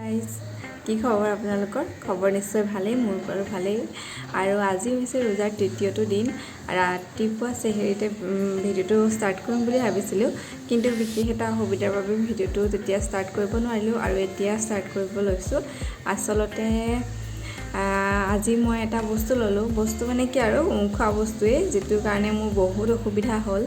Guys কি খবৰ আপোনালোকৰ খবৰ নিশ্চয় ভালেই মোৰ বাৰু ভালেই আৰু আজি হৈছে ৰোজাৰ তৃতীয়টো দিন ৰাতিপুৱা চেহেৰিতে ভিডিঅ'টো ষ্টাৰ্ট কৰিম বুলি ভাবিছিলোঁ কিন্তু বিশেষ এটা অসুবিধাৰ বাবে ভিডিঅ'টো তেতিয়া ষ্টাৰ্ট কৰিব নোৱাৰিলোঁ আৰু এতিয়া ষ্টাৰ্ট কৰিব লৈছোঁ আচলতে আজি মই এটা বস্তু ল'লোঁ বস্তু মানে কি আৰু খোৱা বস্তুৱেই যিটোৰ কাৰণে মোৰ বহুত অসুবিধা হ'ল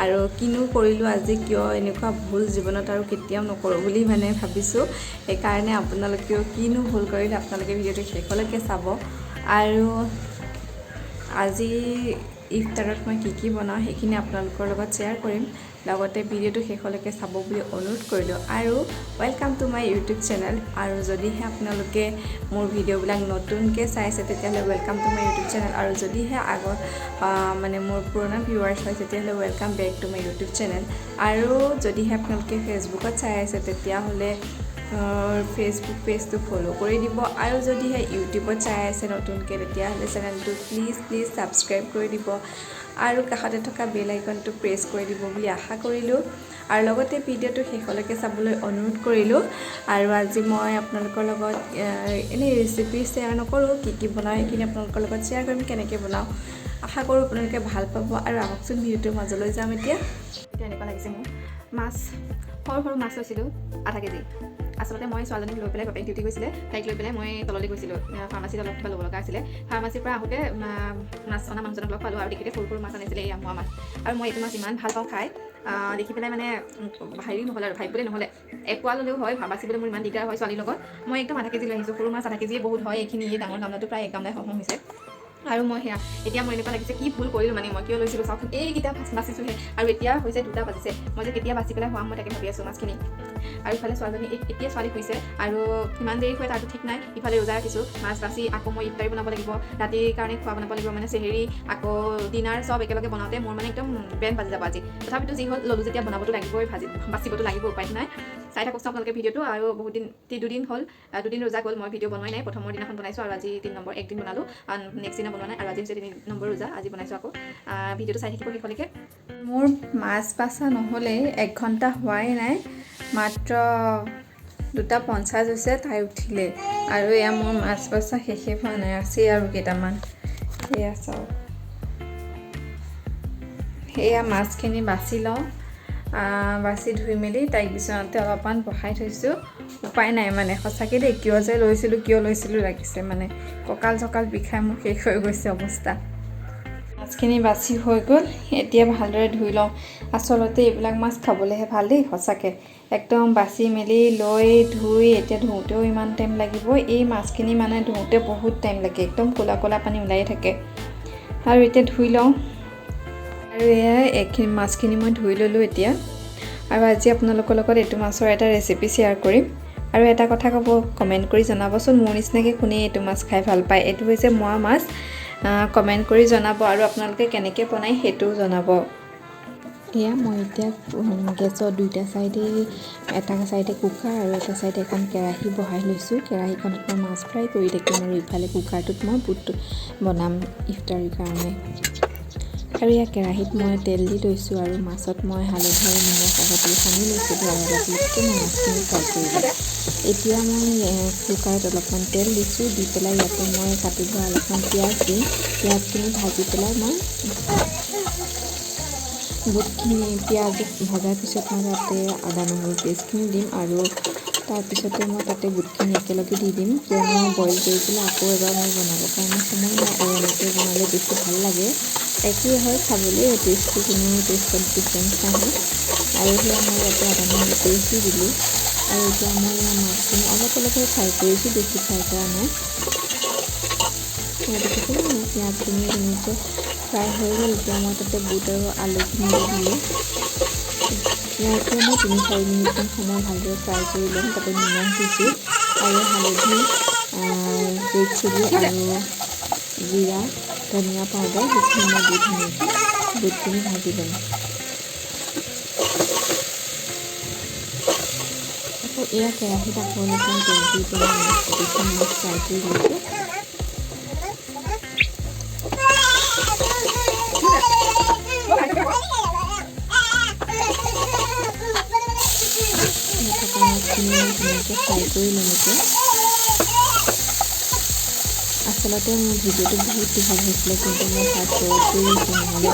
আৰু কিনো কৰিলোঁ আজি কিয় এনেকুৱা ভুল জীৱনত আৰু কেতিয়াও নকৰোঁ বুলি মানে ভাবিছোঁ সেইকাৰণে আপোনালোকেও কিনো ভুল কৰিলে আপোনালোকে ভিডিঅ'টো শেষলৈকে চাব আৰু আজি ইফতাৰত মই কি বনাওঁ সেইখিনি আপোনালোকৰ লগত শ্বেয়াৰ কৰিম লগতে ভিডিঅ'টো শেষলৈকে চাব বুলি অনুৰোধ কৰিলোঁ আৰু welcome to my YouTube channel আৰু যদিহে আপোনালোকে মোৰ ভিডিঅ'বিলাক নতুনকৈ চাইছে তেতিয়াহ'লে welcome to my YouTube channel আৰু যদিহে আগত মানে মোৰ পুৰণা ভিউৱাৰ্ছ হয় তেতিয়াহ'লে welcome back to my YouTube channel আৰু যদিহে আপোনালোকে ফেচবুকত চাই আছে তেতিয়াহ'লে ফেচবুক পেজটো ফ'ল' কৰি দিব আৰু যদিহে ইউটিউবত চাই আছে নতুনকৈ তেতিয়াহ'লে চেনেলটো প্লিজ ছাবস্ক্ৰাইব কৰি দিব আৰু কাষতে থকা বেল আইকনটো প্ৰেছ কৰি দিব বুলি আশা কৰিলোঁ আৰু লগতে ভিডিঅ'টো শেষলৈকে চাবলৈ অনুৰোধ কৰিলোঁ আৰু আজি মই আপোনালোকৰ লগত এনেই ৰেচিপি শ্বেয়াৰ নকৰোঁ কি বনাওঁ সেইখিনি আপোনালোকৰ লগত শ্বেয়াৰ কৰিম কেনেকৈ বনাওঁ আশা কৰোঁ আপোনালোকে ভাল পাব আৰু আহকচোন ভিডিঅ'টোৰ মাজলৈ যাম এতিয়া এনেকুৱা লাগিছে মোৰ মাছ সৰু মাছ লৈছিলোঁ আধা কেজি আচলতে মই ছোৱালীজনীক লৈ পেলাই বাপেক ডিউটি গৈছিলে তাইক লৈ পেলাই মই তললৈ গৈছিলোঁ ফাৰ্মাচীত অলপ কিবা ল'ব লগা আছিলে ফাৰ্মাচীৰ পৰা আহোঁতে মাছ অনা মানুহজনক লগ পালোঁ আৰু দেখিতে সৰু মাছ আনিছিলে এই মোৱা মাছ আৰু মই এইটো মাছ ইমান ভাল পাওঁ খাই দেখি পেলাই মানে হেৰি নহ'লে আৰু ভাবিবলৈ নহ'লে এপোৱা ল'লেও হয় বাচিবলৈ মোৰ ইমান দিগদাৰ হয় ছোৱালীৰ লগত মই একদম আধা কেজি লৈ আহিছোঁ সৰু মাছ আধা কেজিয়ে বহুত হয় এইখিনি ডাঙৰ গামলাটো প্ৰায় এক গামলাই সম হৈছে আৰু মই সেয়া এতিয়া মোৰ এনেকুৱা লাগিছে কি ভুল কৰিলোঁ মানে মই কিয় লৈছিলোঁ চাওকচোন এইকেইটা বাচিছোঁহে আৰু এতিয়া হৈছে 2টা বাজিছে মই যে কেতিয়া বাচি পেলাই খোৱাম মই তাকে ভাবি আছোঁ মাছখিনি আৰু ইফালে ছোৱালীজনী এতিয়া ছোৱালী শুইছে আৰু কিমান দেৰি হয় তাতো ঠিক নাই ইফালে ৰোজা ৰাখিছোঁ মাছ বাচি আকৌ মই ইফতাৰী বনাব লাগিব ৰাতিৰ কাৰণে খোৱা বনাব লাগিব মানে চেহেৰি আকৌ ডিনাৰ চব একেলগে বনাওঁতে মোৰ মানে একদম বেন বাজি যাব আজি তথাপিতো যি হ'ল ল'লোঁ যেতিয়া বনাবতো লাগিবই বাচিবতো লাগিব উপায় নাই চাই থাকোঁ আপোনালোকে ভিডিঅ'টো আৰু বহুত দিন 2 হ'ল 2 দিন ৰোজা গ'ল মই ভিডিঅ' বনোৱাই নাই প্ৰথমৰ দিনাখন বনাইছোঁ আৰু আজি 3 নম্বৰ একদিন বনালোঁ নেক্সট দিনা বনোৱা নাই আৰু আজি হৈছে 3 নম্বৰ ৰোজা আজি বনাইছোঁ আকৌ ভিডিঅ'টো চাই থাকিব শেষলৈকে মোৰ মাছ বাচা নহ'লেই 1 ঘণ্টা হোৱাই নাই মাত্ৰ 2:50 হৈছে তাই উঠিলে আৰু এয়া মোৰ মাছ বাচা শেষে হোৱা নাই আছেই আৰু কেইটামান এয়া চাওক সেয়া মাছখিনি বাছি লওঁ বাছি ধুই মেলি তাইক বিচনাতে অলপমান বহাই থৈছোঁ উপায় নাই মানে সঁচাকৈ দেই কিয় লৈছিলোঁ লাগিছে মানে কঁকাল চকাল বিষাই মোৰ শেষ হৈ গৈছে অৱস্থা মাছখিনি বাছি হৈ গ'ল এতিয়া ভালদৰে ধুই লওঁ আচলতে এইবিলাক মাছ খাবলৈহে ভাল দেই সঁচাকৈ একদম বাছি মেলি লৈ ধুই এতিয়া ধুওঁতেও ইমান টাইম লাগিব এই মাছখিনি মানে ধুওঁতে বহুত টাইম লাগে একদম ক'লা পানী ওলাই থাকে আৰু এতিয়া ধুই লওঁ আৰু এয়া মাছখিনি মই ধুই ল'লোঁ এতিয়া আৰু আজি আপোনালোকৰ লগত এইটো মাছৰ এটা ৰেচিপি শ্বেয়াৰ কৰিম আৰু এটা কথা ক'ব কমেণ্ট কৰি জনাবচোন মোৰ নিচিনাকৈ কোনে এইটো মাছ খাই ভাল পায় এইটো হৈছে মোৱা মাছ কমেণ্ট কৰি জনাব আৰু আপোনালোকে কেনেকৈ বনায় সেইটোও জনাব এয়া মই এতিয়া গেছৰ 2টা চাইডে এটা চাইডে কুকাৰ আৰু এটা চাইডে এখন কেৰাহী বহাই লৈছোঁ কেৰাহীখনত মই মাছ ফ্ৰাই কৰি থাকিম আৰু ইফালে কুকাৰটোত মই বুট বনাম ইফতাৰীৰ কাৰণে আৰু ইয়াৰ কেৰাহীত মই তেল দি লৈছোঁ আৰু মাছত মই হালধি আৰু নিমখ আগতেই সানি লৈছোঁ আৰু অলপকৈ মই মাছখিনি ফ্ৰাই কৰিলোঁ এতিয়া মই কুকাৰত অলপমান তেল দিছোঁ দি পেলাই ইয়াতে মই কাটি লোৱা অলপমান পিঁয়াজ দিম পিঁয়াজখিনি ভাজি পেলাই মই বুটখিনি পিঁয়াজ ভজাৰ পিছত মই তাতে আদা নহৰু পেষ্টখিনি দিম আৰু তাৰপিছতে মই তাতে বুটখিনি একেলগে দি দিম কিয়নো বইল কৰি পেলাই আকৌ এবাৰ মই বনাবৰ কাৰণে সময় নাই আৰু এনেকৈ বনালে বেছি ভাল লাগে একেই হয় খাবলৈ টেষ্টটো কোনো টেষ্টত ডিফাৰেঞ্চ নাহে আৰু সেয়া মই ইয়াতে আদা নহৰু পেষ্ট দি দিলোঁ আৰু এতিয়া মই মাছখিনি অলপহে ফ্ৰাই কৰিছোঁ বেছি ফ্ৰাই কৰা নাই দেখিছোঁ মোৰ পিঁয়াজখিনি ধুনীয়াকৈ ফ্ৰাই হৈ গ'ল এতিয়া মই তাতে বুট আৰু আলুখিনি দি দিলোঁ ইয়াতে মই 3-4 মিনিটমান সময় ভালদৰে ফ্ৰাই কৰি ল'ম তাতে নিমখ দিছোঁ আৰু হালধি ৰেড চিলি আৰু জিৰা ধনিয়া পাউডাৰ সেইখিনি মই দি ধুনীয়াকৈ বুটখিনি ভাজি ল'ম আকৌ এয়া কেৰাহীত আকৌ অলপমান তেল দি পেলাই গোটেইখন মাছ ফ্ৰাই কৰি লৈছোঁ বুটখিনি মই ধুনীয়াকৈ ফ্ৰাই কৰি ল'ম এতিয়া। আচলতে মোৰ ভিডিঅ'টো বহুত দীঘল হৈছিলে, কিন্তু মই ফাষ্ট ফৰৱাৰ্ড কৰি দিছোঁ, নহ'লে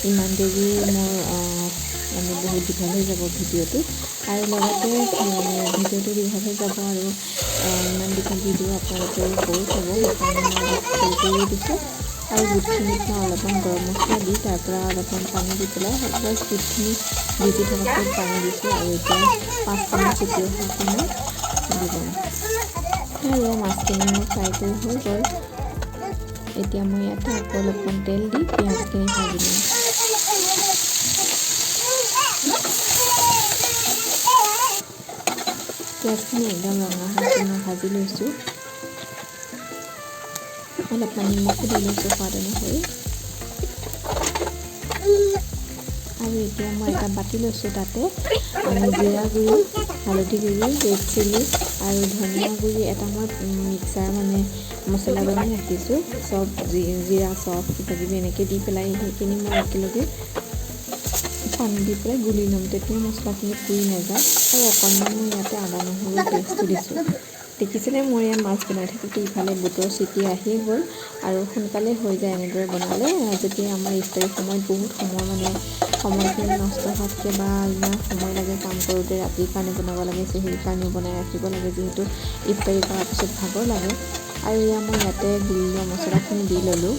ইমান দেৰি মোৰ মানে বহুত দীঘল হৈ যাব ভিডিঅ'টো, আৰু লগতে ভিডিঅ'টো দীঘল হৈ যাব আৰু ইমান দীঘল ভিডিঅ' আপোনালোকে গৈ চাব, সেইকাৰণে মই অলপ সৰু কৰি দিছোঁ। আৰু বুটখিনিত মই অলপমান গৰম মছলা দি তাৰপৰা অলপমান পানী দি পেলাই বছ বুটখিনি ভিজি থকাকৈ পানী দিছোঁ, আৰু এতিয়া 5 মিনিট চিটি অহাৰ সময় দি ল'ম। আৰু মাছখিনি মোৰ ফ্ৰাই কৰি হৈ গ'ল। এতিয়া মই ইয়াতে আকৌ অলপমান তেল দি পিঁয়াজখিনি ভাজি লওঁ। পিঁয়াজখিনি একদম ৰঙা হোৱাকৈ মই ভাজি লৈছোঁ। অলপমান নিমখো দি লৈছোঁ সোৱাদ অনুসৰি। আৰু এতিয়া মই এটা বাতি লৈছোঁ, তাতে জিৰা গুড়ি, হালধি গুড়ি, ৰেড চিলি আৰু ধনিয়া গুড়ি এটা মই মিক্সাৰ মানে মছলা বনাই ৰাখিছোঁ। চব জিৰা চফ কিবাকিবি এনেকৈ দি পেলাই সেইখিনি মই একেলগে পানী দি পেলাই গুলি ল'ম, তেতিয়া মছলাখিনি পুৰি নাযায়। আৰু অকণমান মই ইয়াতে আদা নহৰু পেষ্টটো দিছোঁ। দেখিছেনে মোৰ ইয়াত মাছ বনাই থাকোঁতে ইফালে বুটৰ চিটি আহিয়ে গ'ল, আৰু সোনকালে হৈ যায় এনেদৰে বনালে। যেতিয়া আমাৰ ইফতাৰী সময়ত বহুত সময়খিনি নষ্ট হোৱাতকৈ বা ইমান সময় লাগে কাম কৰোঁতে, ৰাতিৰ কাৰণে বনাব লাগে, চেহৰীৰ কাৰণেও বনাই ৰাখিব লাগে, যিহেতু ইফতাৰী কৰাৰ পিছত ভাগৰ লাগে। আৰু মই ইয়াতে গুলি লোৱা মছলাখিনি দি ল'লোঁ।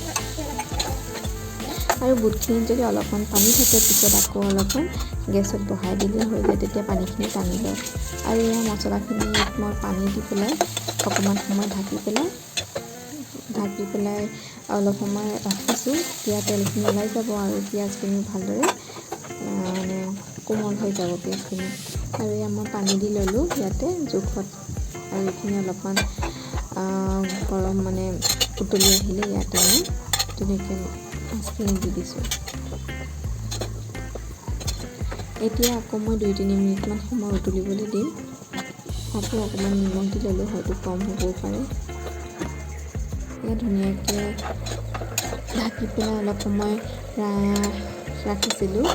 আৰু বুটখিনিত যদি অলপমান পানী থাকে, পিছত আকৌ অলপমান গেছত বহাই দিলে হৈ যায়, তেতিয়া পানীখিনি টানি লয়। আৰু মছলাখিনিত মই পানী দি পেলাই অকণমান সময় ঢাকি পেলাই অলপ সময় ৰাখিছোঁ। তেতিয়া তেলখিনি ওলাই যাব আৰু পিঁয়াজখিনি ভালদৰে মানে কোমল হৈ যাব পিঁয়াজখিনি। আৰু মই পানী দি ল'লোঁ ইয়াতে জোখত, আৰু এইখিনি অলপমান গৰম মানে উতলি আহিলে ইয়াতে মই ধুনীয়াকৈ মাছখিনি দি দিছোঁ। এতিয়া আকৌ মই 2-3 মিনিটমান সময় উতলিবলৈ দিম। আকৌ অকণমান নিমখ দি ল'লোঁ, হয়তো কম হ'বও পাৰে। ধুনীয়াকৈ ঢাকি পেলাই অলপ সময় ৰাখিছিলোঁ।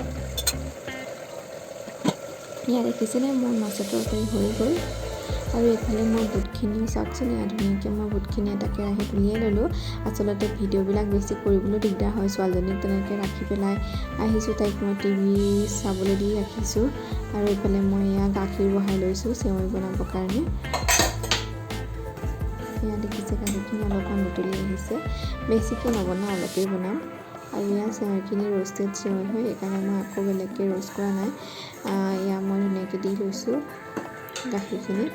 ইয়াত দেখিছেনে মোৰ মাছৰ তৰকাৰী হৈ গ'ল। আৰু এইফালে মই বুটখিনিও চাওকচোন, ধুনীয়াকৈ মই বুটখিনি এটা কেৰাহীত উলিয়াই ল'লোঁ। আচলতে ভিডিঅ'বিলাক বেছি কৰিবলৈ দিগদাৰ হয়। ছোৱালীজনীক তেনেকৈ ৰাখি পেলাই আহিছোঁ, তাইক মই টিভি চাবলৈ দি ৰাখিছোঁ। আৰু এইফালে মই গাখীৰ বহাই লৈছোঁ চেৱৈ বনাবৰ কাৰণে। দেখিছে গাখীৰখিনি অলপমান উতলি আহিছে। বেছিকৈ নবনাওঁ, অলপেই বনাম। আৰু চেৱৈখিনি ৰ'ষ্টেড চেৱৈ হয়, সেইকাৰণে মই আকৌ বেলেগকৈ ৰ'ষ্ট কৰা নাই। মই ধুনীয়াকৈ দি লৈছোঁ গাখীৰখিনিত।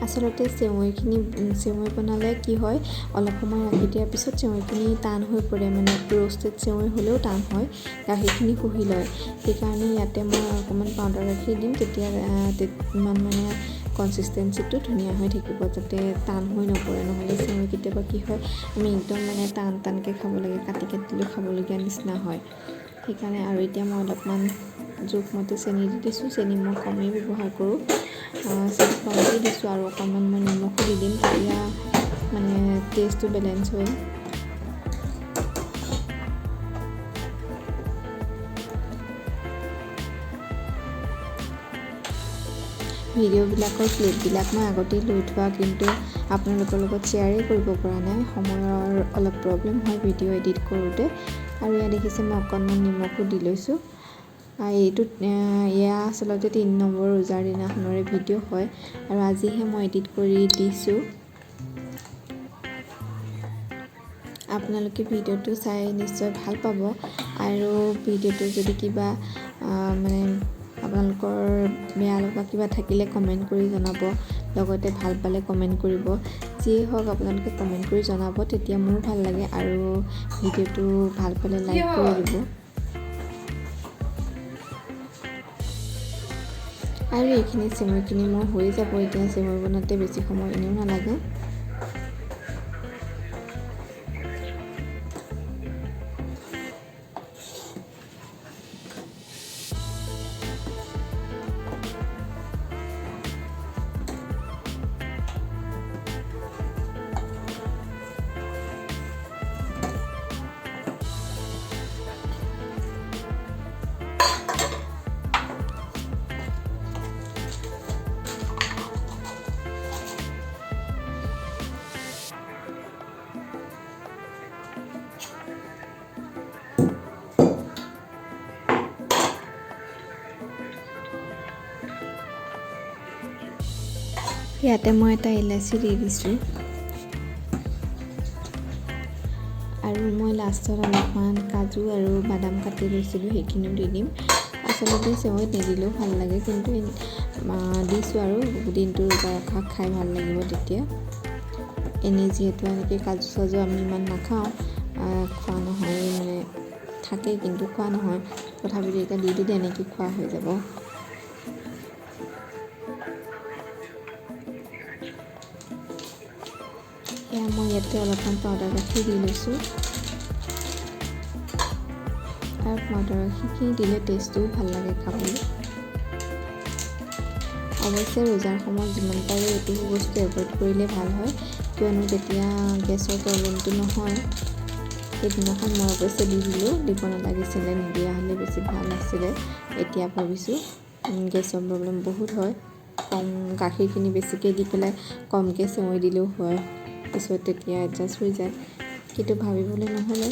আচলতে চেৱৈ বনালে কি হয়, অলপ সময় ৰাখি দিয়াৰ পিছত চেৱৈখিনি টান হৈ পৰে, মানে ৰ'ষ্টেড চেৱৈ হ'লেও টান হয়, গাখীৰখিনি শুহি লয়। সেইকাৰণে ইয়াতে মই অকণমান পাউডাৰ গাখীৰ দিম, তেতিয়া মানে কনচিষ্টেঞ্চিটো ধুনীয়া হৈ থাকিব, যাতে টান হৈ নপৰে। নহ'লে চেৱৈ কেতিয়াবা কি হয়, আমি একদম মানে টানকৈ খাব লাগে, কাটি দিলেও খাবলগীয়া নিচিনা হয়। সেইকাৰণে আৰু এতিয়া মই অলপমান জোখমতে চেনি দি দিছোঁ। চেনি মই কমেই ব্যৱহাৰ কৰোঁ, চেনি কমকৈ দিছোঁ, আৰু অকণমান মই নিমখো দি দিম, তেতিয়া মানে টেষ্টটো বেলেঞ্চ হয়। ভিডিঅ'বিলাকৰ ক্লিপবিলাক মই আগতেই লৈ থোৱা, কিন্তু আপোনালোকৰ লগত শ্বেয়াৰেই কৰিব পৰা নাই, সময়ৰ অলপ প্ৰব্লেম হয় ভিডিঅ' এডিট কৰোঁতে। আৰু দেখিছে মই অকণমান নিমখো দি লৈছোঁ। এয়া আচলতে 3 নম্বৰ ৰোজাৰ দিনাখনৰে ভিডিঅ' হয়, আৰু আজিহে মই এডিট কৰি দিছোঁ। আপোনালোকে ভিডিঅ'টো চাই নিশ্চয় ভাল পাব। আৰু ভিডিঅ'টো যদি কিবা মানে আপোনালোকৰ বেয়া লগা কিবা থাকিলে কমেণ্ট কৰি জনাব, লগতে ভাল পালে কমেণ্ট কৰিব। যিয়ে হওক আপোনালোকে কমেণ্ট কৰি জনাব, তেতিয়া মোৰ ভাল লাগে। আৰু ভিডিঅ'টো ভাল পালে লাইক কৰি দিব। আৰু এইখিনি চেৱৈখিনি মোৰ হৈ যাব। এতিয়া চেৱৈ বনাওঁতে বেছি সময় এনেও নালাগে। ইয়াতে মই এটা ইলাচি দি দিছোঁ আৰু মই লাষ্টত অলপমান কাজু আৰু বাদাম কাটি লৈছিলোঁ, সেইখিনিও দি দিম। আচলতে চেৱৈত নিদিলেও ভাল লাগে, কিন্তু দিছোঁ আৰু দিনটো ৰোজা ৰখা খাই ভাল লাগিব তেতিয়া। এনেই যিহেতু এনেকৈ কাজু চাজু আমি ইমান নাখাওঁ, খোৱা নহয়, মানে থাকেই কিন্তু খোৱা নহয়, তথাপিতো এতিয়া দি দিলে এনেকৈ খোৱা হৈ যাব। এয়া মই ইয়াতে অলপমান পাউডাৰ গাখীৰ দি লৈছোঁ, আৰু পাউডাৰ গাখীৰখিনি দিলে টেষ্টটোও ভাল লাগে খাবলৈ। অৱশ্যে ৰোজাৰ সময়ত যিমান পাৰে এইটো বস্তু এভইড কৰিলে ভাল হয়, কিয়নো তেতিয়া গেছৰ প্ৰব্লেমটো নহয়। সেইদিনাখন মই অৱশ্যে দি দিলোঁ, দিব নালাগিছিলে, নিদিয়া হ'লে বেছি ভাল আছিলে। এতিয়া ভাবিছোঁ গেছৰ প্ৰব্লেম বহুত হয়, কম গাখীৰখিনি বেছিকৈ দি পেলাই কমকৈ চেৱৈ দিলেও হয়, পিছত তেতিয়া এডজাষ্ট হৈ যায়, কিন্তু ভাবিবলৈ নহ'লে।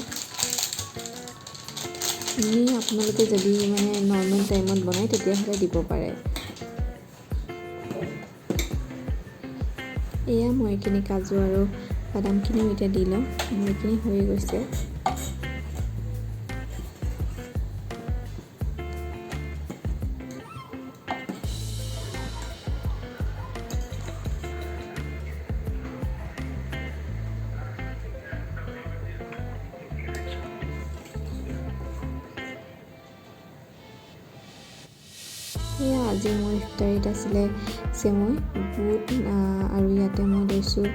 এনেই আপোনালোকে যদি মানে নৰ্মেল টাইমত বনায় তেতিয়াহ'লে দিব পাৰে। এয়া মই এইখিনি কাজু আৰু বাদামখিনিও এতিয়া দি লওঁ, মোৰ এইখিনি হৈ গৈছে। সেয়া আজি মোৰ ইফতাৰীত আছিলে চেৱৈ, বুট আৰু ইয়াতে মই লৈছোঁ